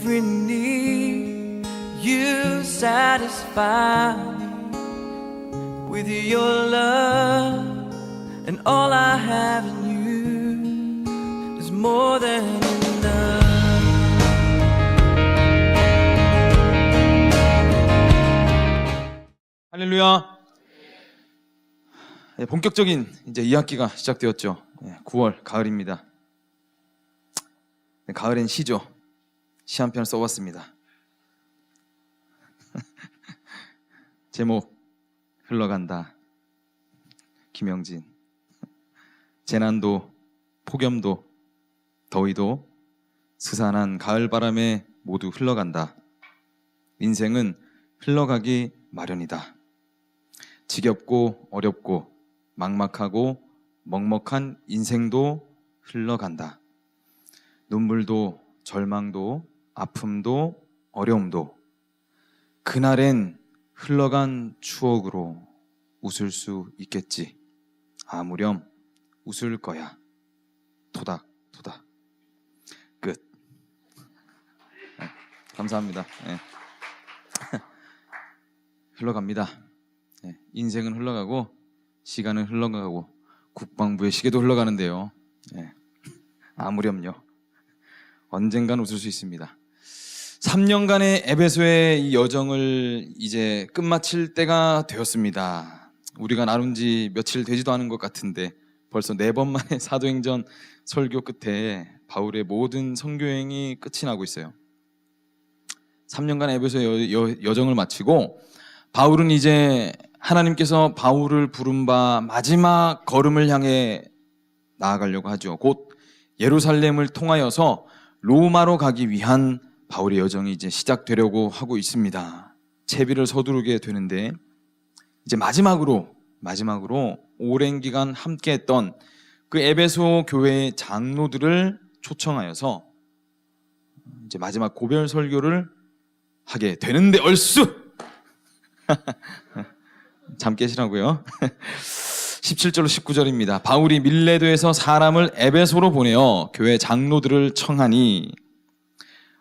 every need. You satisfy me with your love, and all I have in you is more than enough. 할렐루야. 네, 본격적인 이제 2학기가 시작되었죠. 9월 가을입니다. 네, 가을엔 시죠. 시 한 편 써봤습니다. 제목 흘러간다. 김영진. 재난도 폭염도 더위도 스산한 가을바람에 모두 흘러간다. 인생은 흘러가기 마련이다. 지겹고 어렵고 막막하고 먹먹한 인생도 흘러간다. 눈물도 절망도 아픔도 어려움도 그날엔 흘러간 추억으로 웃을 수 있겠지. 아무렴 웃을 거야. 토닥토닥. 끝. 네, 감사합니다. 네. 흘러갑니다. 네, 인생은 흘러가고 시간은 흘러가고 국방부의 시계도 흘러가는데요. 네, 아무렴요. 언젠간 웃을 수 있습니다. 3년간의 에베소의 이 여정을 이제 끝마칠 때가 되었습니다. 우리가 나눈 지 며칠 되지도 않은 것 같은데 벌써 4번 만에 사도행전 설교 끝에 바울의 모든 선교행이 끝이 나고 있어요. 3년간 에베소의 여정을 마치고 바울은 이제 하나님께서 바울을 부른 바 마지막 걸음을 향해 나아가려고 하죠. 곧 예루살렘을 통하여서 로마로 가기 위한 바울의 여정이 이제 시작되려고 하고 있습니다. 채비를 서두르게 되는데 이제 마지막으로 오랜 기간 함께했던 그 에베소 교회의 장로들을 초청하여서 이제 마지막 고별 설교를 하게 되는데 얼쑤 잠 깨시라고요. 17절로 19절입니다. 바울이 밀레도에서 사람을 에베소로 보내어 교회 장로들을 청하니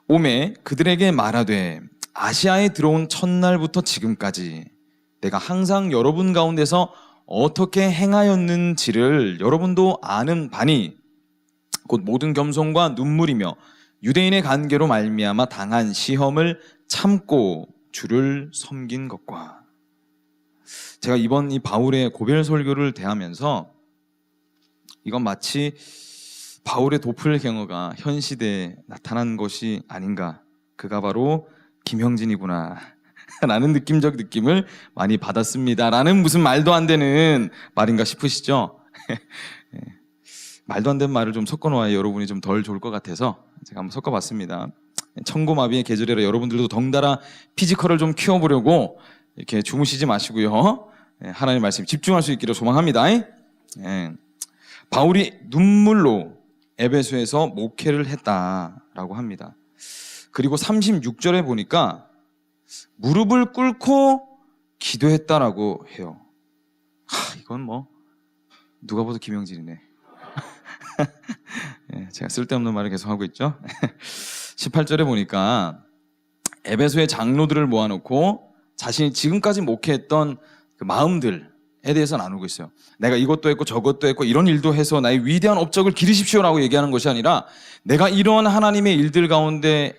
오매 그들에게 말하되 아시아에 들어온 첫날부터 지금까지 내가 항상 여러분 가운데서 어떻게 행하였는지를 여러분도 아는 바니 곧 모든 겸손과 눈물이며 유대인의 관계로 말미암아 당한 시험을 참고 주를 섬긴 것과. 제가 이번 이 바울의 고별 설교를 대하면서 이건 마치 바울의 도플갱어가 현 시대에 나타난 것이 아닌가, 그가 바로 김형진이구나 라는 느낌적 느낌을 많이 받았습니다. 라는 무슨 말도 안 되는 말인가 싶으시죠? 말도 안 되는 말을 좀 섞어놓아야 여러분이 좀 덜 좋을 것 같아서 제가 한번 섞어봤습니다. 청고마비의 계절이라 여러분들도 덩달아 피지컬을 좀 키워보려고 이렇게 주무시지 마시고요. 하나님 말씀 집중할 수 있기를 소망합니다. 바울이 눈물로 에베소에서 목회를 했다라고 합니다. 그리고 36절에 보니까 무릎을 꿇고 기도했다라고 해요. 이건 뭐 누가 봐도 김영진이네. 제가 쓸데없는 말을 계속 하고 있죠. 18절에 보니까 에베소의 장로들을 모아놓고 자신이 지금까지 목회했던 그 마음들에 대해서 나누고 있어요. 내가 이것도 했고 저것도 했고 이런 일도 해서 나의 위대한 업적을 기르십시오라고 얘기하는 것이 아니라 내가 이런 하나님의 일들 가운데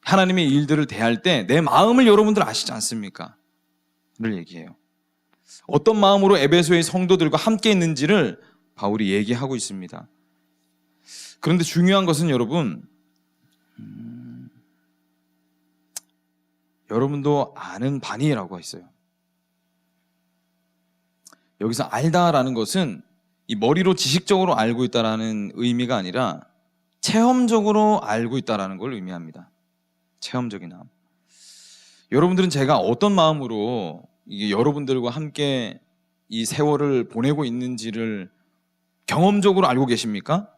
하나님의 일들을 대할 때 내 마음을 여러분들 아시지 않습니까? 를 얘기해요. 어떤 마음으로 에베소의 성도들과 함께 있는지를 바울이 얘기하고 있습니다. 그런데 중요한 것은 여러분, 여러분도 아는 바니라고 했어요. 여기서 알다라는 것은 이 머리로 지식적으로 알고 있다라는 의미가 아니라 체험적으로 알고 있다라는 걸 의미합니다. 체험적인 암. 여러분들은 제가 어떤 마음으로 이게 여러분들과 함께 이 세월을 보내고 있는지를 경험적으로 알고 계십니까?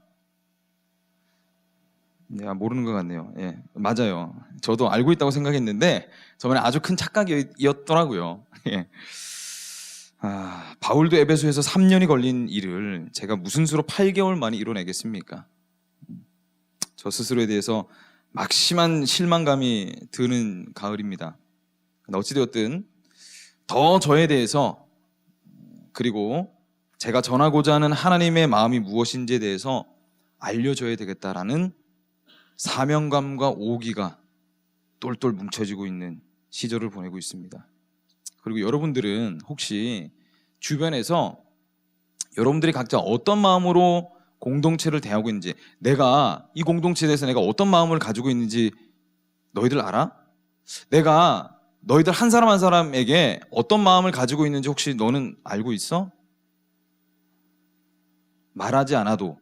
내가 모르는 것 같네요. 예, 맞아요. 저도 알고 있다고 생각했는데 저번에 아주 큰 착각이었더라고요. 예. 바울도 에베소에서 3년이 걸린 일을 제가 무슨 수로 8개월 만에 이뤄내겠습니까? 저 스스로에 대해서 막심한 실망감이 드는 가을입니다. 어찌되었든 더 저에 대해서, 그리고 제가 전하고자 하는 하나님의 마음이 무엇인지에 대해서 알려줘야 되겠다라는 사명감과 오기가 똘똘 뭉쳐지고 있는 시절을 보내고 있습니다. 그리고 여러분들은 혹시 주변에서 여러분들이 각자 어떤 마음으로 공동체를 대하고 있는지, 내가 이 공동체에 대해서 내가 어떤 마음을 가지고 있는지 너희들 알아? 내가 너희들 한 사람 한 사람에게 어떤 마음을 가지고 있는지 혹시 너는 알고 있어? 말하지 않아도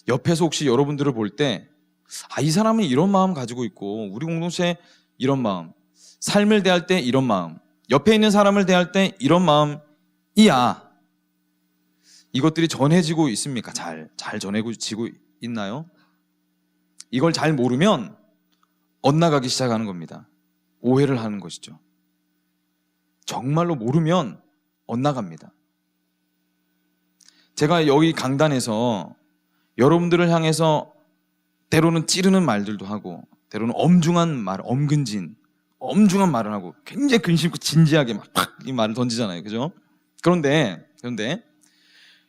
옆에서 혹시 여러분들을 볼 때, 이 사람은 이런 마음 가지고 있고, 우리 공동체에 이런 마음, 삶을 대할 때 이런 마음, 옆에 있는 사람을 대할 때 이런 마음이야. 이것들이 전해지고 있습니까? 잘 전해지고 있나요? 이걸 잘 모르면 엇나가기 시작하는 겁니다. 오해를 하는 것이죠. 정말로 모르면 엇나갑니다. 제가 여기 강단에서 여러분들을 향해서 때로는 찌르는 말들도 하고, 때로는 엄중한 말, 엄중한 말을 하고, 굉장히 근심있고 진지하게 막 이 말을 던지잖아요. 그죠? 그런데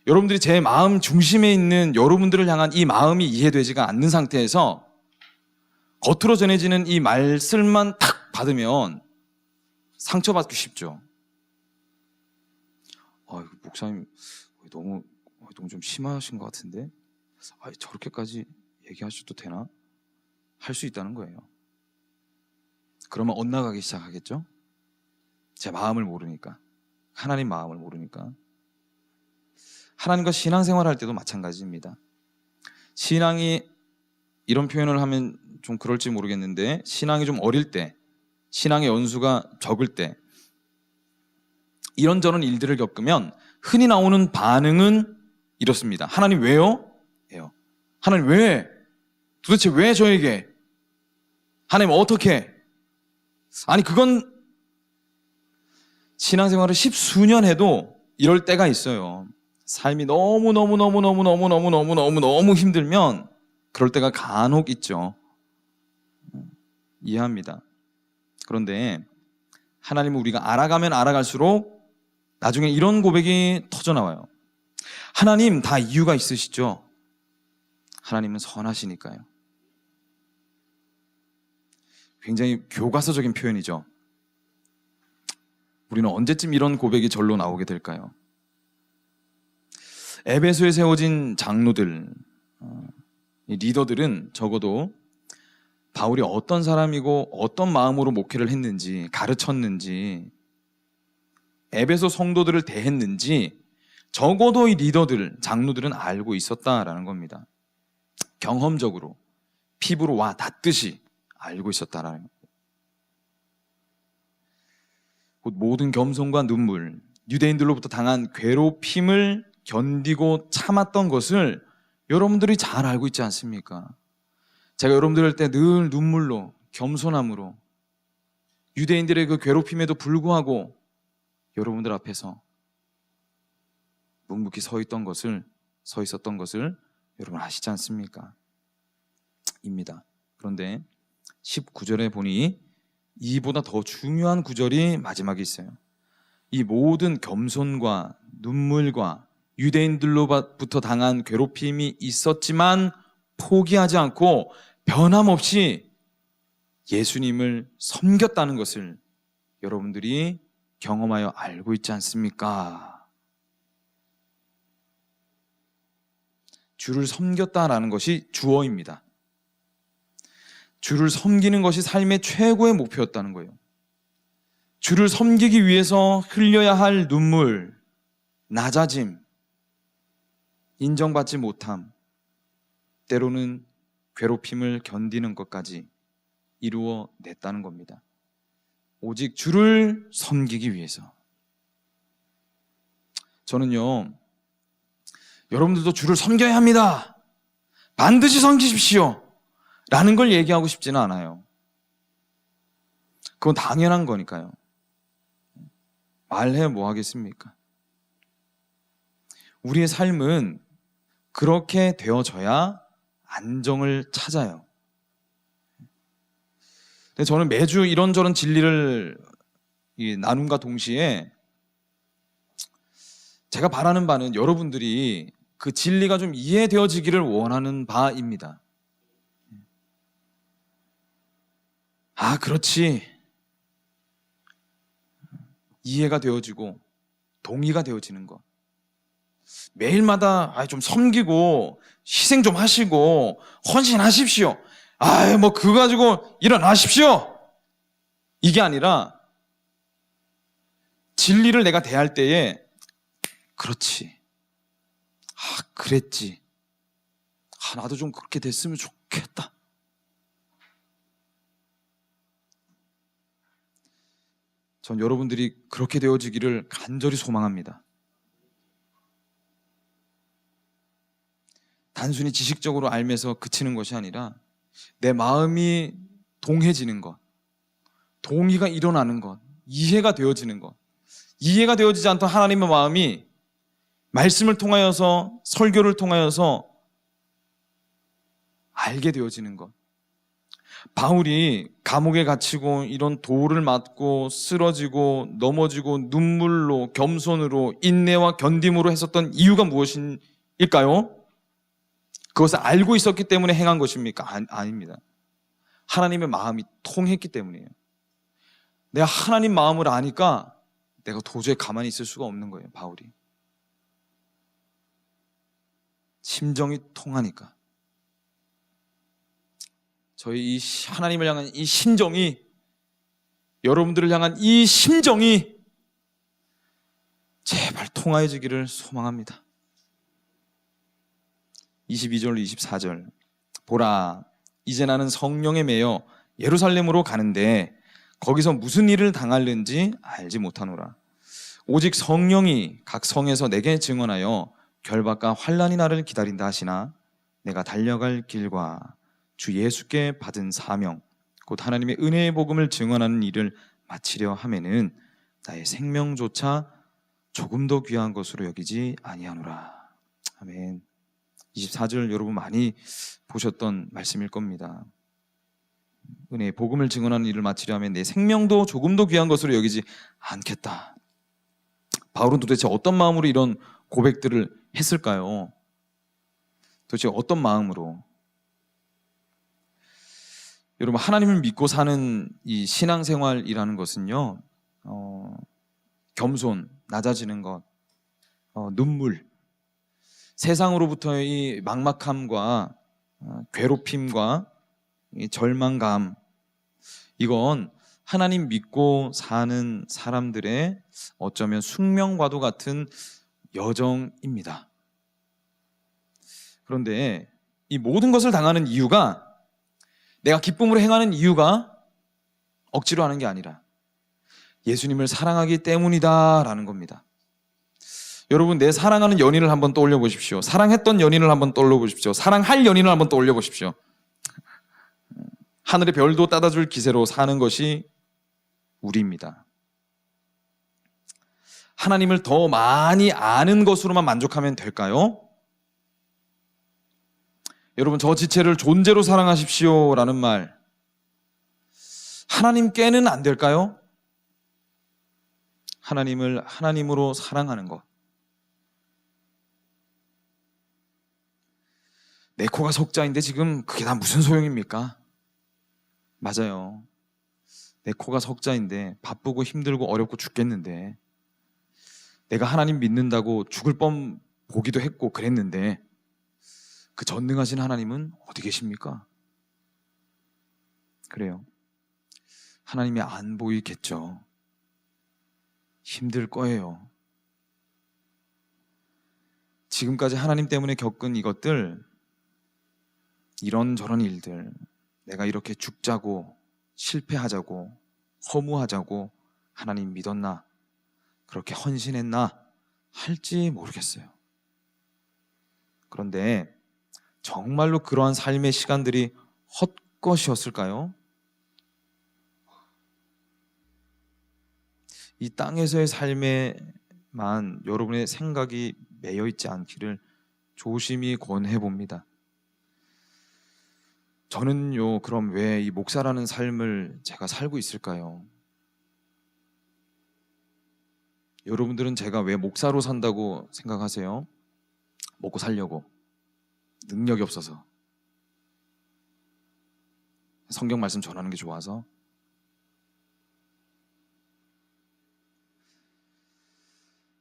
여러분들이 제 마음 중심에 있는 여러분들을 향한 이 마음이 이해되지가 않는 상태에서 겉으로 전해지는 이 말씀만 탁 받으면 상처받기 쉽죠. 목사님 너무 좀 심하신 것 같은데, 저렇게까지 얘기하셔도 되나? 할 수 있다는 거예요. 그러면 엇나가기 시작하겠죠? 제 마음을 모르니까, 하나님 마음을 모르니까. 하나님과 신앙생활 할 때도 마찬가지입니다. 신앙이, 이런 표현을 하면 좀 그럴지 모르겠는데, 신앙이 좀 어릴 때, 신앙의 연수가 적을 때, 이런저런 일들을 겪으면 흔히 나오는 반응은 이렇습니다. 하나님 왜요? 예요. 하나님 왜? 도대체 왜 저에게? 하나님 어떻게? 아니 그건 신앙생활을 10수년 해도 이럴 때가 있어요. 삶이 너무 힘들면 그럴 때가 간혹 있죠. 이해합니다. 그런데 하나님을 우리가 알아가면 알아갈수록 나중에 이런 고백이 터져나와요. 하나님 다 이유가 있으시죠? 하나님은 선하시니까요. 굉장히 교과서적인 표현이죠. 우리는 언제쯤 이런 고백이 절로 나오게 될까요? 에베소에 세워진 장로들, 리더들은 적어도 바울이 어떤 사람이고 어떤 마음으로 목회를 했는지, 가르쳤는지, 에베소 성도들을 대했는지 적어도 이 리더들, 장로들은 알고 있었다라는 겁니다. 경험적으로 피부로 와 닿듯이 알고 있었다라는 겁니다. 곧 모든 겸손과 눈물, 유대인들로부터 당한 괴롭힘을 견디고 참았던 것을 여러분들이 잘 알고 있지 않습니까? 제가 여러분들 할 때 늘 눈물로, 겸손함으로 유대인들의 그 괴롭힘에도 불구하고 여러분들 앞에서 묵묵히 서 있었던 것을 여러분 아시지 않습니까? 입니다. 그런데 19절에 보니 이보다 더 중요한 구절이 마지막에 있어요. 이 모든 겸손과 눈물과 유대인들로부터 당한 괴롭힘이 있었지만 포기하지 않고 변함없이 예수님을 섬겼다는 것을 여러분들이 경험하여 알고 있지 않습니까? 주를 섬겼다라는 것이 주어입니다. 주를 섬기는 것이 삶의 최고의 목표였다는 거예요. 주를 섬기기 위해서 흘려야 할 눈물, 낮아짐, 인정받지 못함, 때로는 괴롭힘을 견디는 것까지 이루어냈다는 겁니다. 오직 주를 섬기기 위해서. 저는요, 여러분들도 주를 섬겨야 합니다, 반드시 섬기십시오 라는 걸 얘기하고 싶지는 않아요. 그건 당연한 거니까요. 말해 뭐 하겠습니까? 우리의 삶은 그렇게 되어져야 안정을 찾아요. 근데 저는 매주 이런저런 진리를 나눔과 동시에 제가 바라는 바는 여러분들이 그 진리가 좀 이해되어지기를 원하는 바입니다. 아, 그렇지. 이해가 되어지고 동의가 되어지는 것. 매일마다 좀 섬기고 희생 좀 하시고 헌신하십시오. 뭐 그거 가지고 일어나십시오. 이게 아니라 진리를 내가 대할 때에 그렇지. 그랬지. 나도 좀 그렇게 됐으면 좋겠다. 전 여러분들이 그렇게 되어지기를 간절히 소망합니다. 단순히 지식적으로 알면서 그치는 것이 아니라 내 마음이 동해지는 것, 동의가 일어나는 것, 이해가 되어지는 것. 이해가 되어지지 않던 하나님의 마음이 말씀을 통하여서, 설교를 통하여서 알게 되어지는 것. 바울이 감옥에 갇히고 이런 돌을 맞고 쓰러지고 넘어지고 눈물로, 겸손으로, 인내와 견딤으로 했었던 이유가 무엇일까요? 그것을 알고 있었기 때문에 행한 것입니까? 아닙니다. 하나님의 마음이 통했기 때문이에요. 내가 하나님 마음을 아니까 내가 도저히 가만히 있을 수가 없는 거예요, 바울이. 심정이 통하니까. 저희 이 하나님을 향한 이 심정이, 여러분들을 향한 이 심정이 제발 통하여지기를 소망합니다. 22절 24절 보라, 이제 나는 성령에 매여 예루살렘으로 가는데 거기서 무슨 일을 당할는지 알지 못하노라. 오직 성령이 각 성에서 내게 증언하여 결박과 환난이 나를 기다린다 하시나 내가 달려갈 길과 주 예수께 받은 사명 곧 하나님의 은혜의 복음을 증언하는 일을 마치려 하면은 나의 생명조차 조금 더 귀한 것으로 여기지 아니하노라. 아멘. 24절 여러분 많이 보셨던 말씀일 겁니다. 은혜의 복음을 증언하는 일을 마치려 하면 내 생명도 조금 더 귀한 것으로 여기지 않겠다. 바울은 도대체 어떤 마음으로 이런 고백들을 했을까요? 도대체 어떤 마음으로? 여러분, 하나님을 믿고 사는 이 신앙생활이라는 것은요, 겸손, 낮아지는 것, 눈물, 세상으로부터의 이 막막함과 괴롭힘과 이 절망감, 이건 하나님 믿고 사는 사람들의 어쩌면 숙명과도 같은 여정입니다. 그런데 이 모든 것을 당하는 이유가, 내가 기쁨으로 행하는 이유가 억지로 하는 게 아니라 예수님을 사랑하기 때문이다라는 겁니다. 여러분, 내 사랑하는 연인을 한번 떠올려 보십시오. 사랑했던 연인을 한번 떠올려 보십시오. 사랑할 연인을 한번 떠올려 보십시오. 하늘의 별도 따다줄 기세로 사는 것이 우리입니다. 하나님을 더 많이 아는 것으로만 만족하면 될까요? 여러분, 저 지체를 존재로 사랑하십시오 라는 말, 하나님께는 안 될까요? 하나님을 하나님으로 사랑하는 것. 내 코가 석자인데 지금 그게 다 무슨 소용입니까? 맞아요. 내 코가 석자인데 바쁘고 힘들고 어렵고 죽겠는데, 내가 하나님 믿는다고 죽을 뻔 보기도 했고 그랬는데 그 전능하신 하나님은 어디 계십니까? 그래요. 하나님이 안 보이겠죠. 힘들 거예요. 지금까지 하나님 때문에 겪은 이것들, 이런저런 일들, 내가 이렇게 죽자고, 실패하자고, 허무하자고 하나님 믿었나, 그렇게 헌신했나 할지 모르겠어요. 그런데 정말로 그러한 삶의 시간들이 헛것이었을까요? 이 땅에서의 삶에만 여러분의 생각이 매여 있지 않기를 조심히 권해 봅니다. 저는요, 그럼 왜 이 목사라는 삶을 제가 살고 있을까요? 여러분들은 제가 왜 목사로 산다고 생각하세요? 먹고 살려고. 능력이 없어서. 성경 말씀 전하는 게 좋아서.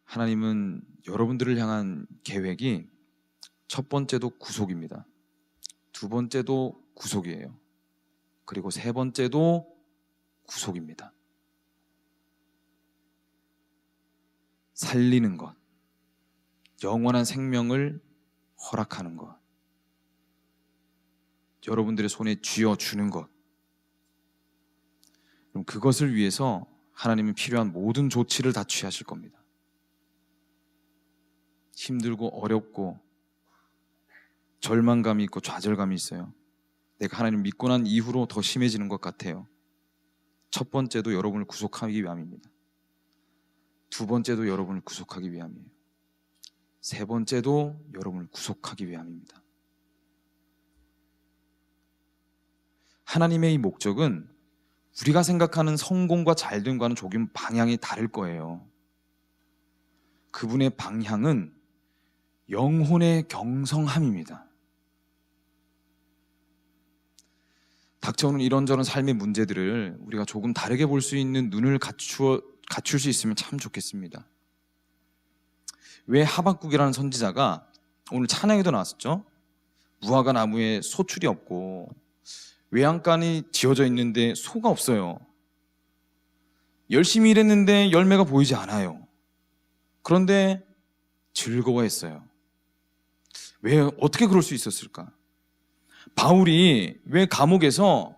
하나님은 여러분들을 향한 계획이 첫 번째도 구속입니다. 두 번째도 구속이에요. 그리고 세 번째도 구속입니다. 살리는 것, 영원한 생명을 허락하는 것, 여러분들의 손에 쥐어주는 것. 그럼 그것을 위해서 하나님은 필요한 모든 조치를 다 취하실 겁니다. 힘들고 어렵고 절망감이 있고 좌절감이 있어요. 내가 하나님 믿고 난 이후로 더 심해지는 것 같아요. 첫 번째도 여러분을 구속하기 위함입니다. 두 번째도 여러분을 구속하기 위함이에요. 세 번째도 여러분을 구속하기 위함입니다. 하나님의 이 목적은 우리가 생각하는 성공과 잘됨과는 조금 방향이 다를 거예요. 그분의 방향은 영혼의 경성함입니다. 닥쳐오는 이런저런 삶의 문제들을 우리가 조금 다르게 볼 수 있는 눈을 갖출 수 있으면 참 좋겠습니다. 왜 하박국이라는 선지자가 오늘 찬양에도 나왔었죠? 무화과 나무에 소출이 없고 외양간이 지어져 있는데 소가 없어요. 열심히 일했는데 열매가 보이지 않아요. 그런데 즐거워했어요. 왜, 어떻게 그럴 수 있었을까? 바울이 왜 감옥에서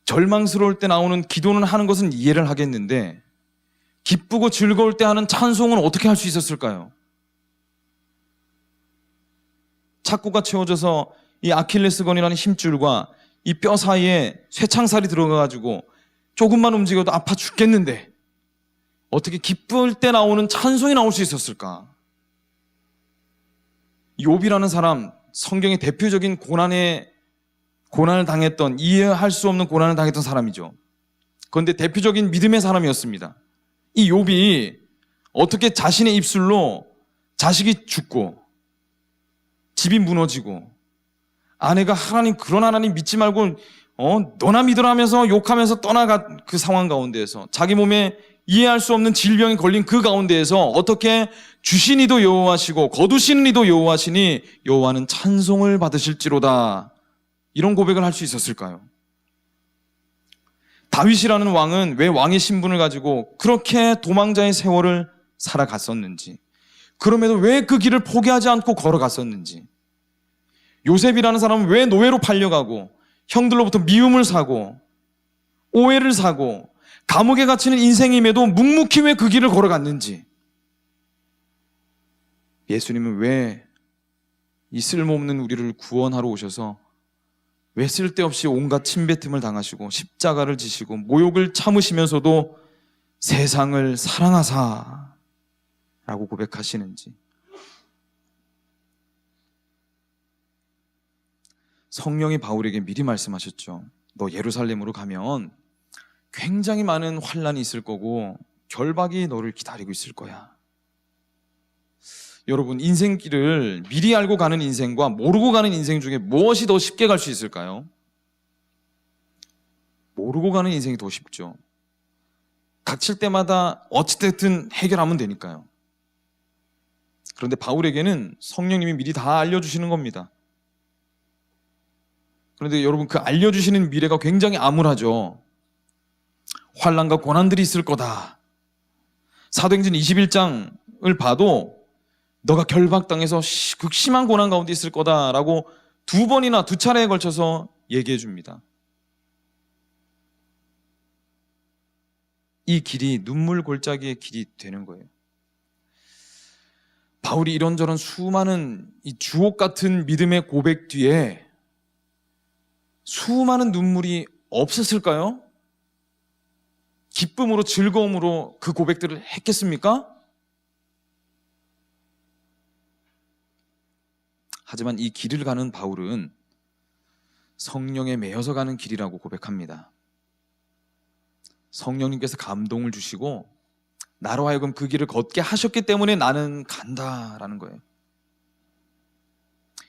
절망스러울 때 나오는 기도는 하는 것은 이해를 하겠는데 기쁘고 즐거울 때 하는 찬송은 어떻게 할 수 있었을까요? 착고가 채워져서 이 아킬레스건이라는 힘줄과 이 뼈 사이에 쇠창살이 들어가가지고 조금만 움직여도 아파 죽겠는데 어떻게 기쁠 때 나오는 찬송이 나올 수 있었을까? 욥이라는 사람, 성경의 대표적인 고난을 당했던, 이해할 수 없는 고난을 당했던 사람이죠. 그런데 대표적인 믿음의 사람이었습니다. 이 욥이 어떻게 자신의 입술로 자식이 죽고 집이 무너지고 아내가 하나님, 그런 하나님 믿지 말고 너나 믿으라 하면서 욕하면서 떠나간 그 상황 가운데에서 자기 몸에 이해할 수 없는 질병이 걸린 그 가운데에서 어떻게 주신 이도 여호와시고 거두시는 이도 여호와시니 여호와는 찬송을 받으실지로다, 이런 고백을 할 수 있었을까요? 다윗이라는 왕은 왜 왕의 신분을 가지고 그렇게 도망자의 세월을 살아갔었는지, 그럼에도 왜 그 길을 포기하지 않고 걸어갔었는지, 요셉이라는 사람은 왜 노예로 팔려가고 형들로부터 미움을 사고 오해를 사고 감옥에 갇히는 인생임에도 묵묵히 왜 그 길을 걸어갔는지, 예수님은 왜 이 쓸모없는 우리를 구원하러 오셔서 왜 쓸데없이 온갖 침뱉음을 당하시고 십자가를 지시고 모욕을 참으시면서도 세상을 사랑하사 라고 고백하시는지. 성령이 바울에게 미리 말씀하셨죠. 너 예루살렘으로 가면 굉장히 많은 환란이 있을 거고 결박이 너를 기다리고 있을 거야. 여러분, 인생길을 미리 알고 가는 인생과 모르고 가는 인생 중에 무엇이 더 쉽게 갈 수 있을까요? 모르고 가는 인생이 더 쉽죠. 닥칠 때마다 어찌됐든 해결하면 되니까요. 그런데 바울에게는 성령님이 미리 다 알려주시는 겁니다. 그런데 여러분, 그 알려주시는 미래가 굉장히 암울하죠. 환난과 고난들이 있을 거다. 사도행전 21장을 봐도 너가 결박당해서 극심한 고난 가운데 있을 거다라고 두 번이나 두 차례에 걸쳐서 얘기해 줍니다. 이 길이 눈물 골짜기의 길이 되는 거예요. 바울이 이런저런 수많은 이 주옥 같은 믿음의 고백 뒤에 수많은 눈물이 없었을까요? 기쁨으로, 즐거움으로 그 고백들을 했겠습니까? 하지만 이 길을 가는 바울은 성령에 매여서 가는 길이라고 고백합니다. 성령님께서 감동을 주시고 나로 하여금 그 길을 걷게 하셨기 때문에 나는 간다라는 거예요.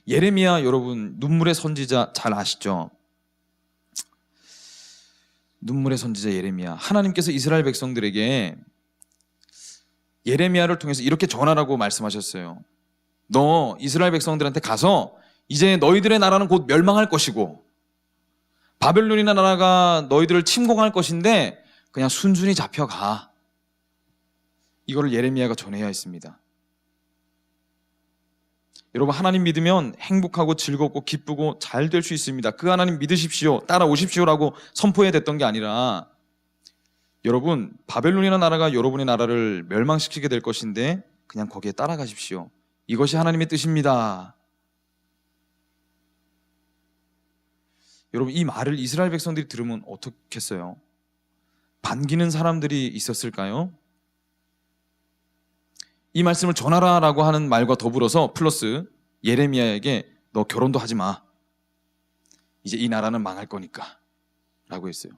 예레미야 여러분 눈물의 선지자 잘 아시죠? 눈물의 선지자 예레미야, 하나님께서 이스라엘 백성들에게 예레미야를 통해서 이렇게 전하라고 말씀하셨어요. 너 이스라엘 백성들한테 가서 이제 너희들의 나라는 곧 멸망할 것이고 바벨론이나 나라가 너희들을 침공할 것인데 그냥 순순히 잡혀가. 이거를 예레미야가 전해야 했습니다. 여러분, 하나님 믿으면 행복하고 즐겁고 기쁘고 잘 될 수 있습니다. 그 하나님 믿으십시오, 따라오십시오라고 선포해야 됐던 게 아니라, 여러분, 바벨론이나 나라가 여러분의 나라를 멸망시키게 될 것인데 그냥 거기에 따라가십시오. 이것이 하나님의 뜻입니다. 여러분, 이 말을 이스라엘 백성들이 들으면 어떻겠어요? 반기는 사람들이 있었을까요? 이 말씀을 전하라라고 하는 말과 더불어서 플러스 예레미야에게 너 결혼도 하지 마. 이제 이 나라는 망할 거니까 라고 했어요.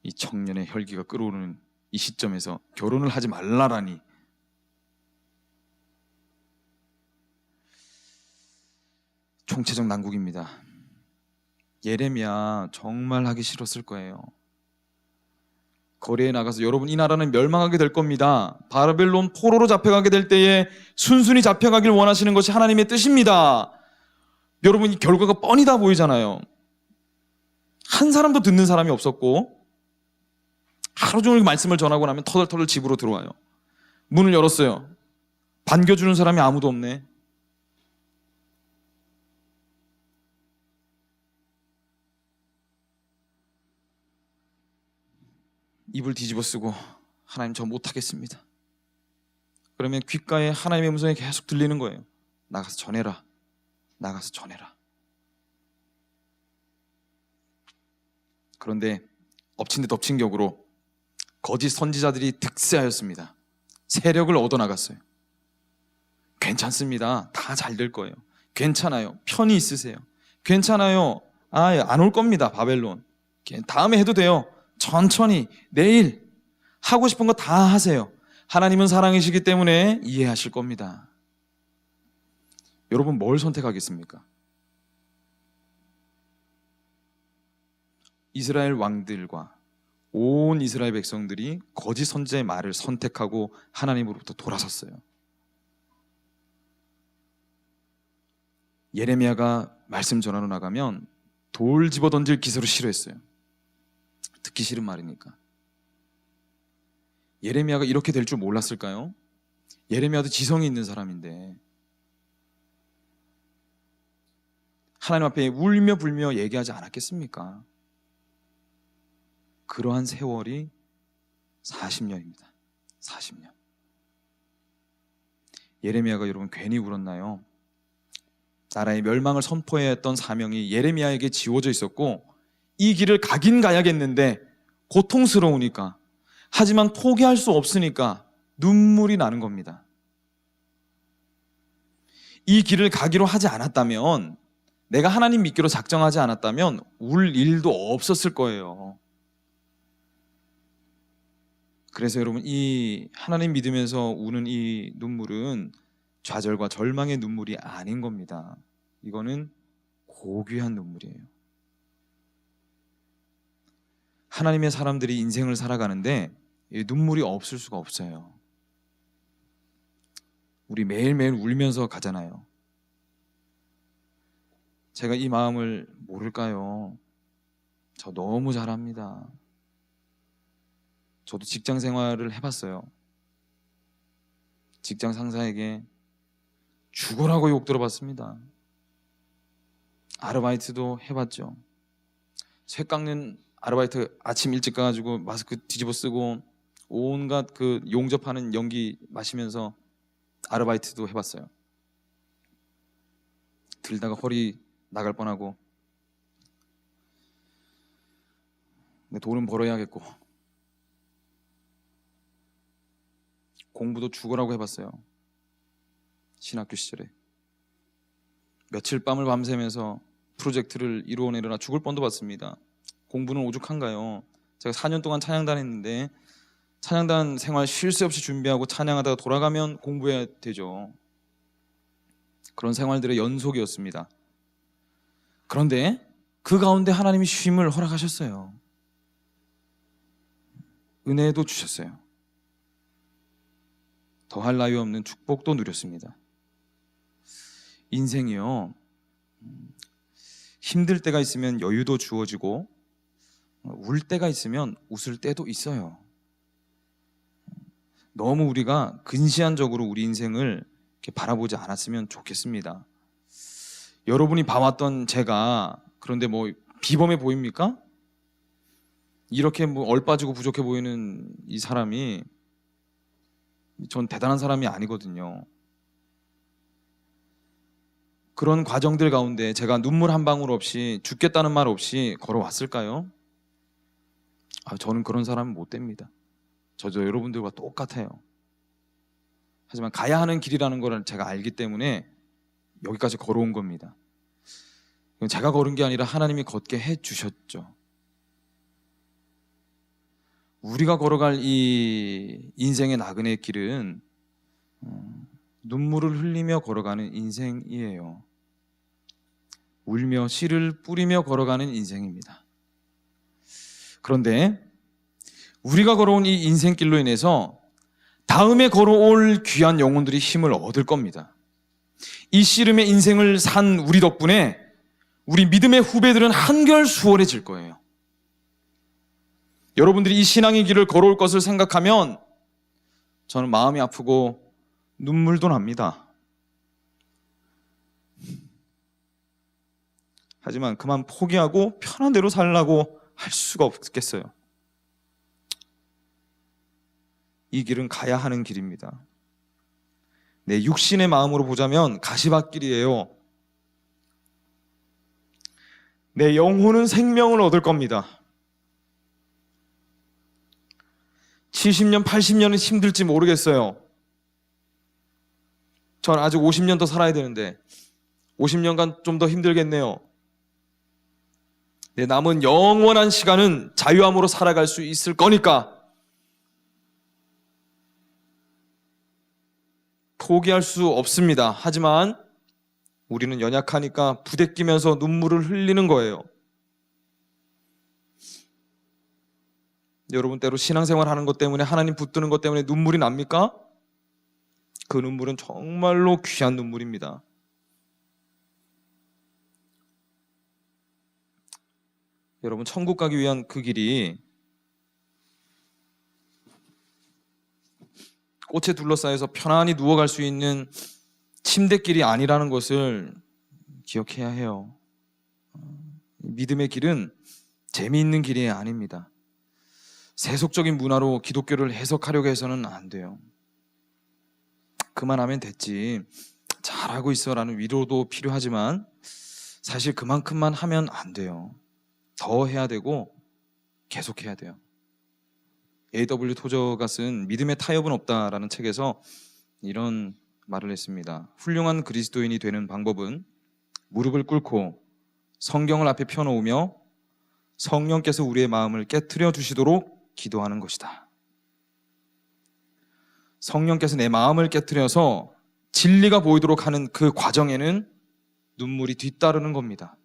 이 청년의 혈기가 끓어오르는 이 시점에서 결혼을 하지 말라라니. 총체적 난국입니다. 예레미야 정말 하기 싫었을 거예요. 거리에 나가서 여러분, 이 나라는 멸망하게 될 겁니다. 바벨론 포로로 잡혀가게 될 때에 순순히 잡혀가길 원하시는 것이 하나님의 뜻입니다. 여러분, 이 결과가 뻔히 다 보이잖아요. 한 사람도 듣는 사람이 없었고 하루 종일 말씀을 전하고 나면 터덜터덜 집으로 들어와요. 문을 열었어요. 반겨주는 사람이 아무도 없네. 입을 뒤집어 쓰고 하나님 저 못하겠습니다. 그러면 귓가에 하나님의 음성이 계속 들리는 거예요. 나가서 전해라. 나가서 전해라. 그런데 엎친 데 덮친 격으로 거짓 선지자들이 득세하였습니다. 세력을 얻어나갔어요. 괜찮습니다. 다 잘 될 거예요. 괜찮아요. 편히 있으세요. 괜찮아요. 안 올 겁니다. 바벨론. 다음에 해도 돼요. 천천히 내일 하고 싶은 거 다 하세요. 하나님은 사랑이시기 때문에 이해하실 겁니다. 여러분, 뭘 선택하겠습니까? 이스라엘 왕들과 온 이스라엘 백성들이 거짓 선지자의 말을 선택하고 하나님으로부터 돌아섰어요. 예레미야가 말씀 전하러 나가면 돌 집어 던질 기세로 싫어했어요. 듣기 싫은 말이니까. 예레미야가 이렇게 될 줄 몰랐을까요? 예레미야도 지성이 있는 사람인데 하나님 앞에 울며 불며 얘기하지 않았겠습니까? 그러한 세월이 40년입니다. 40년. 예레미야가 여러분 괜히 울었나요? 나라의 멸망을 선포해야 했던 사명이 예레미야에게 지워져 있었고 이 길을 가긴 가야겠는데 고통스러우니까, 하지만 포기할 수 없으니까 눈물이 나는 겁니다. 이 길을 가기로 하지 않았다면, 내가 하나님 믿기로 작정하지 않았다면 울 일도 없었을 거예요. 그래서 여러분, 이 하나님 믿으면서 우는 이 눈물은 좌절과 절망의 눈물이 아닌 겁니다. 이거는 고귀한 눈물이에요. 하나님의 사람들이 인생을 살아가는데 눈물이 없을 수가 없어요. 우리 매일매일 울면서 가잖아요. 제가 이 마음을 모를까요? 저 너무 잘합니다. 저도 직장 생활을 해봤어요. 직장 상사에게 죽으라고 욕 들어봤습니다. 아르바이트도 해봤죠. 쇠 깎는 아르바이트 아침 일찍 가가지고 마스크 뒤집어 쓰고 온갖 그 용접하는 연기 마시면서 아르바이트도 해봤어요. 들다가 허리 나갈 뻔하고, 근데 돈은 벌어야겠고, 공부도 죽으라고 해봤어요. 신학교 시절에 며칠 밤을 밤새면서 프로젝트를 이루어내느라 죽을 뻔도 봤습니다. 공부는 오죽한가요? 제가 4년 동안 찬양단 했는데 찬양단 생활 쉴 새 없이 준비하고 찬양하다가 돌아가면 공부해야 되죠. 그런 생활들의 연속이었습니다. 그런데 그 가운데 하나님이 쉼을 허락하셨어요. 은혜도 주셨어요. 더할 나위 없는 축복도 누렸습니다. 인생이요, 힘들 때가 있으면 여유도 주어지고 울 때가 있으면 웃을 때도 있어요. 너무 우리가 근시안적으로 우리 인생을 이렇게 바라보지 않았으면 좋겠습니다. 여러분이 봐왔던 제가 그런데 뭐 비범해 보입니까? 이렇게 뭐 얼빠지고 부족해 보이는 이 사람이 전 대단한 사람이 아니거든요. 그런 과정들 가운데 제가 눈물 한 방울 없이 죽겠다는 말 없이 걸어왔을까요? 저는 그런 사람은 못 됩니다. 저도 여러분들과 똑같아요. 하지만 가야 하는 길이라는 걸 제가 알기 때문에 여기까지 걸어온 겁니다. 제가 걸은 게 아니라 하나님이 걷게 해주셨죠. 우리가 걸어갈 이 인생의 나그네 길은 눈물을 흘리며 걸어가는 인생이에요. 울며 씨를 뿌리며 걸어가는 인생입니다. 그런데 우리가 걸어온 이 인생길로 인해서 다음에 걸어올 귀한 영혼들이 힘을 얻을 겁니다. 이 씨름의 인생을 산 우리 덕분에 우리 믿음의 후배들은 한결 수월해질 거예요. 여러분들이 이 신앙의 길을 걸어올 것을 생각하면 저는 마음이 아프고 눈물도 납니다. 하지만 그만 포기하고 편한 대로 살라고 할 수가 없겠어요. 이 길은 가야 하는 길입니다. 내 육신의 마음으로 보자면 가시밭길이에요. 내 영혼은 생명을 얻을 겁니다. 70년, 80년은 힘들지 모르겠어요. 전 아직 50년 더 살아야 되는데 50년간 좀 더 힘들겠네요. 내 남은 영원한 시간은 자유함으로 살아갈 수 있을 거니까 포기할 수 없습니다. 하지만 우리는 연약하니까 부대끼면서 눈물을 흘리는 거예요. 여러분 때로 신앙생활 하는 것 때문에 하나님 붙드는 것 때문에 눈물이 납니까? 그 눈물은 정말로 귀한 눈물입니다. 여러분 천국 가기 위한 그 길이 꽃에 둘러싸여서 편안히 누워갈 수 있는 침대길이 아니라는 것을 기억해야 해요. 믿음의 길은 재미있는 길이 아닙니다. 세속적인 문화로 기독교를 해석하려고 해서는 안 돼요. 그만하면 됐지, 잘하고 있어 라는 위로도 필요하지만 사실 그만큼만 하면 안 돼요. 더 해야 되고 계속 해야 돼요. A.W. 토저가 쓴 믿음의 타협은 없다라는 책에서 이런 말을 했습니다. 훌륭한 그리스도인이 되는 방법은 무릎을 꿇고 성경을 앞에 펴놓으며 성령께서 우리의 마음을 깨트려 주시도록 기도하는 것이다. 성령께서 내 마음을 깨트려서 진리가 보이도록 하는 그 과정에는 눈물이 뒤따르는 겁니다.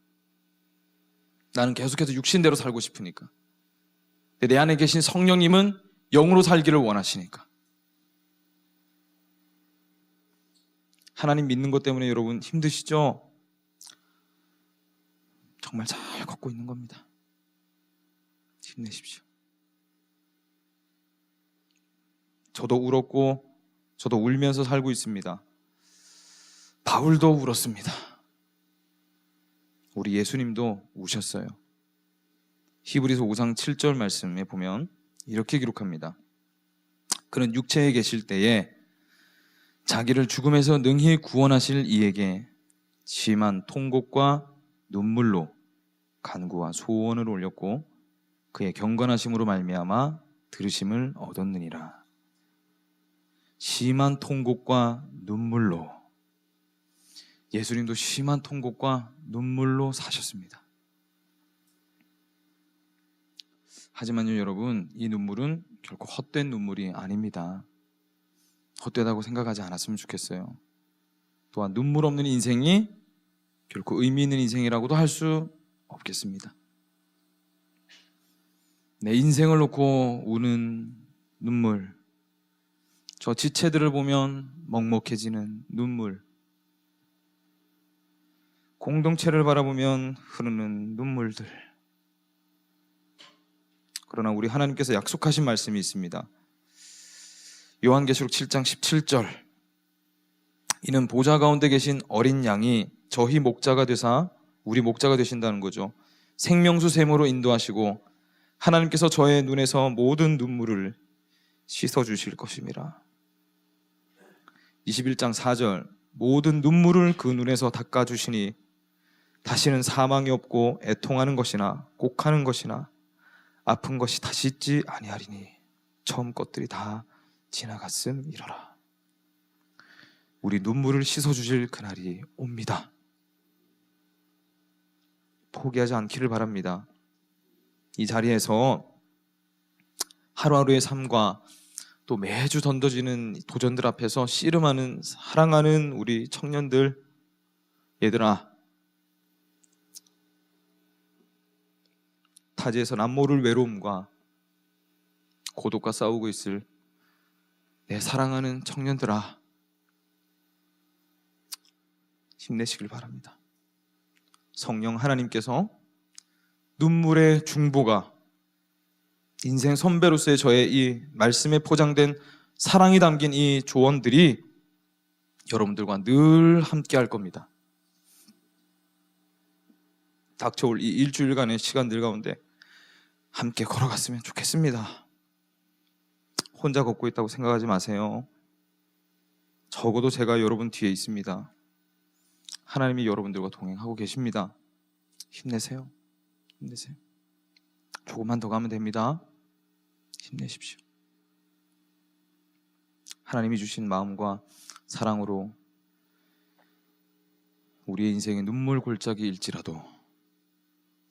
나는 계속해서 육신대로 살고 싶으니까. 내 안에 계신 성령님은 영으로 살기를 원하시니까. 하나님 믿는 것 때문에 여러분 힘드시죠? 정말 잘 걷고 있는 겁니다. 힘내십시오. 저도 울었고 저도 울면서 살고 있습니다. 바울도 울었습니다. 우리 예수님도 우셨어요. 히브리서 5장 7절 말씀에 보면 이렇게 기록합니다. 그는 육체에 계실 때에 자기를 죽음에서 능히 구원하실 이에게 심한 통곡과 눈물로 간구와 소원을 올렸고 그의 경건하심으로 말미암아 들으심을 얻었느니라. 심한 통곡과 눈물로. 예수님도 심한 통곡과 눈물로 사셨습니다. 하지만요 여러분, 이 눈물은 결코 헛된 눈물이 아닙니다. 헛되다고 생각하지 않았으면 좋겠어요. 또한 눈물 없는 인생이 결코 의미 있는 인생이라고도 할 수 없겠습니다. 내 인생을 놓고 우는 눈물, 저 지체들을 보면 먹먹해지는 눈물, 공동체를 바라보면 흐르는 눈물들. 그러나 우리 하나님께서 약속하신 말씀이 있습니다. 요한계시록 7장 17절, 이는 보좌 가운데 계신 어린 양이 저희 목자가 되사 우리 목자가 되신다는 거죠. 생명수 샘으로 인도하시고 하나님께서 저의 눈에서 모든 눈물을 씻어주실 것임이라. 21장 4절, 모든 눈물을 그 눈에서 닦아주시니 다시는 사망이 없고 애통하는 것이나 곡하는 것이나 아픈 것이 다시 있지 아니하리니 처음 것들이 다 지나갔음이러라. 우리 눈물을 씻어주실 그날이 옵니다. 포기하지 않기를 바랍니다. 이 자리에서 하루하루의 삶과 또 매주 던져지는 도전들 앞에서 씨름하는, 사랑하는 우리 청년들, 얘들아, 타지에서 남모를 외로움과 고독과 싸우고 있을 내 사랑하는 청년들아, 힘내시길 바랍니다. 성령 하나님께서 눈물의 중보가 인생 선배로서의 저의 이 말씀에 포장된 사랑이 담긴 이 조언들이 여러분들과 늘 함께 할 겁니다. 닥쳐올 이 일주일간의 시간들 가운데 함께 걸어갔으면 좋겠습니다. 혼자 걷고 있다고 생각하지 마세요. 적어도 제가 여러분 뒤에 있습니다. 하나님이 여러분들과 동행하고 계십니다. 힘내세요. 힘내세요. 조금만 더 가면 됩니다. 힘내십시오. 하나님이 주신 마음과 사랑으로 우리의 인생의 눈물 골짜기일지라도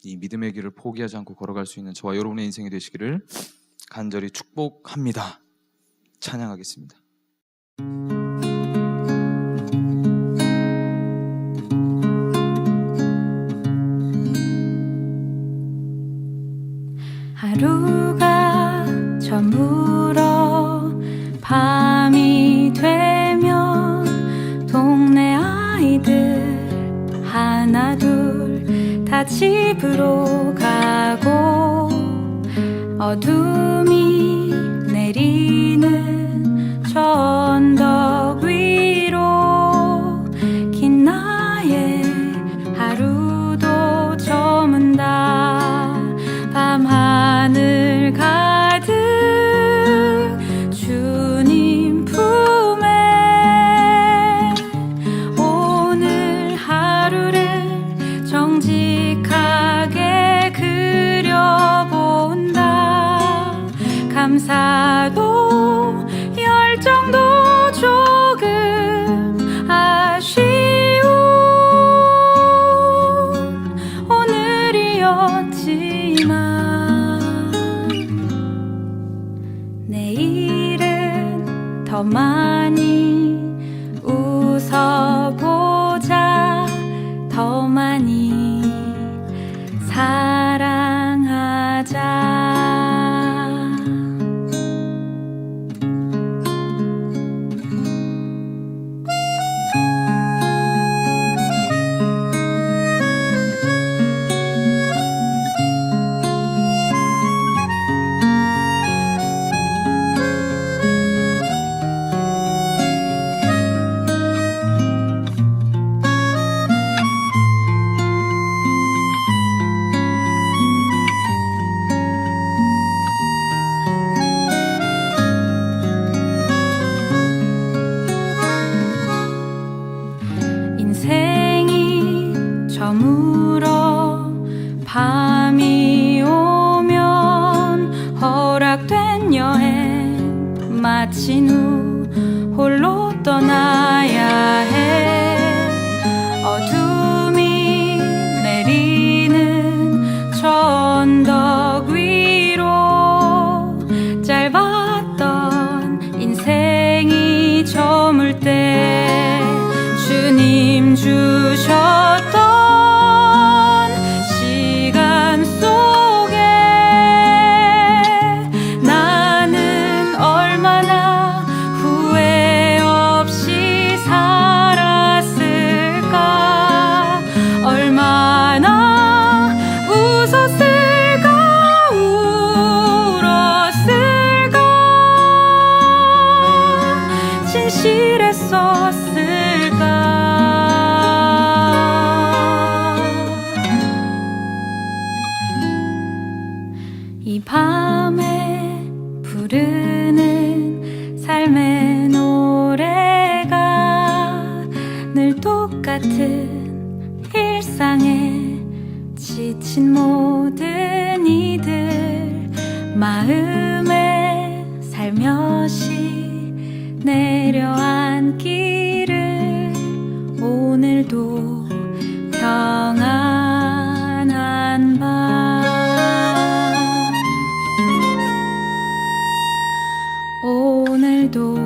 이 믿음의 길을 포기하지 않고 걸어갈 수 있는 저와 여러분의 인생이 되시기를 간절히 축복합니다. 찬양하겠습니다. 하루가 저물어 밤이 되면 동네 아이들 하나 둘 다 집으로 가고 어둠이 내리는 저 언덕 위로 긴 나의 하루도 저문다. 밤하늘 가득 주님 품에 오늘 하루를 정직하게 그려본다. 감사도 열정도 조금 아쉬운 오늘이었지만 내일은 더 많이 웃어보자. 더 많이 사랑하자. 인생이 저물어 밤이 오면 허락된 여행 마친 후 홀로 떠나야 해. 이 밤에 부르는 삶의 노래가 늘 똑같은 일상에 지친 모든 이들 마음에 살며시 내려앉기를 오늘도 평안한 밤 오늘도